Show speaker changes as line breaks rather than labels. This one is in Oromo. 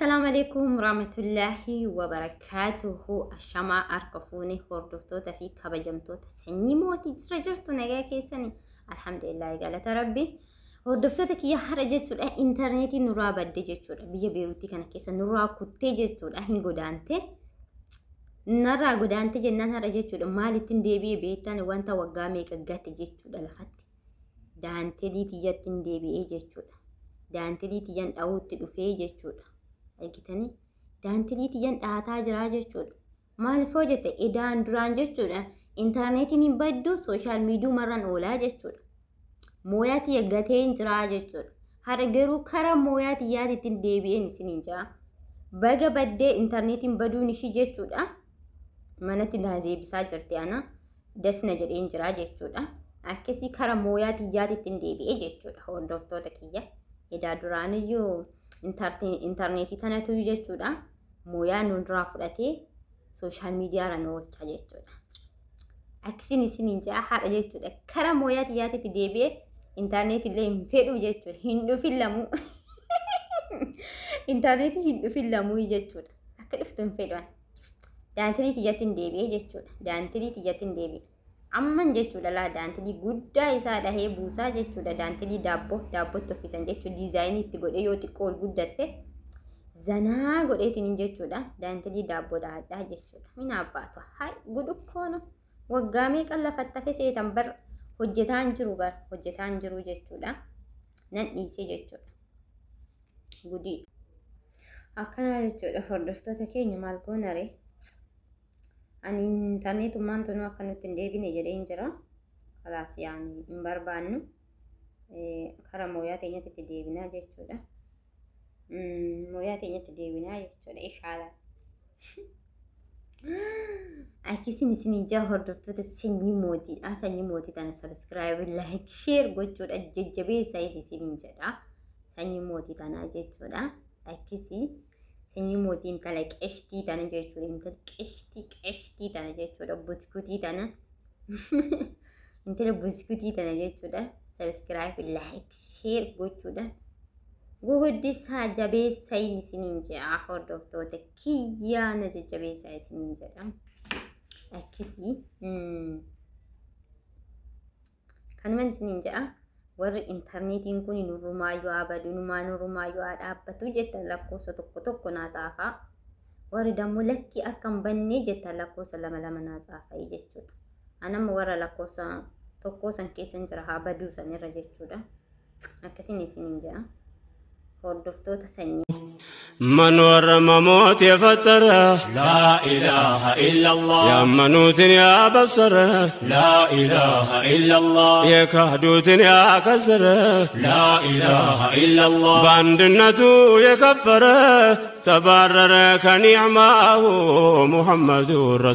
السلام عليكم ورحمة الله وبركاته. الشمع أركفوني هردفتوتا في كبجمتوتا سني موتي جرجرتو نجا كيسني الحمد لله قالت ربي هردفتوتا كي حرجتو الانترنت نورا بدجتو بيا بيروتي كان كيسا نورا كوتيجتو هين غودانتي نرا غودانتي جنان حرجتو مالتين ديبي بيتان وانتا وقامي كغاتي جتو دلفت دانتي دي تيجتين ديبي جتو دانتي تيجان أوت دفي جتو أيكتني دانتلي تيجان آتا جتو مال فوجت إدان دران جتو إنترنت نبدو سوشيال ميديا مرن أولا جتو موياتي يغتين جرا جتو هرغرو كرا موياتي ياتي تندبي نسنينجا بغا بدي إنترنت بدو نشي جتو مناتي نادي بساجرتي أنا دس نجرين جرا جتو أكسي كرا موياتي ياتي تندبي جتو هون رفتو تكيا إذا درانيو إنترنتي تناتو يجتو مويا نندرا فراتي سوشيال ميديا رانول تجتو أكسيني سنينجا حر جتو كرا مويا تياتي تديبي إنترنت اللي مفيدو جتو هندو في اللمو إنترنت هندو في اللمو يجتو أكلفتن فيدوان دانتلي تياتين ديبي جتو دانتلي تياتين ديبي amman jechuudha la daantilii guddaa isaa dhahee buusaa jechuudha daantilii daabboo toffisan jechuudha diizaayinii itti godhee yoo xiqqoo ol guddatte zanaa godheetiin jechuudha daantilii daabboo dhaadhaa jechuudha mina abbaatu hay gudukkoon waggaa meeqa lafattafe seetan bar hojjetaan jiru jechuudha nan dhiisee jechuudha gudii akkana jechuudha hordoftoota keenya maal goonare ani internet umantono akkanutti deebine jedheen jira خلاص يعني imbarbaannu kara mooyaa teenyatti deebinaa jechuudha mooyaa teenyatti deebinaa jechuudha ishaala akkisin isin jaa hordoftoota sanyii mootii tan subscribe like share gochuudha jajjabeessaa isin jedha sanyii mootii tanaa jechuudha akkisi sanyii mootiin tala qeshtii tana jechuudha intala qeshtii tana jechuudha buskutii tana intala buskutii tana jechuudha subscribe like share gochuudha guguddisaa jabeessaa isiniin jedha hordoftoota kiyyaana jajjabeessaa isiniin jedha akkisii kanuman isiniin jedha warri intarneetiin kun nurrumaayyuu abaduu nurrumaayyuu dhaabbatu jetta lakkoofsa tokko naaxaafaa warri dammo lakki akkam bannee jetta lakkoofsa lama naaxaafaa jechuudha anama warra lakkoofsa tokko san keessan jira abaduu san irra jechuudha akkasiin isiniin jedha hordoftoota sanyii
من ورمموت يفتر لا إله إلا الله يا منوت يا بصر لا إله إلا الله يا كهدوت يا كسر لا إله إلا الله باندنتو يكفر تبرر كنعمه محمد رسول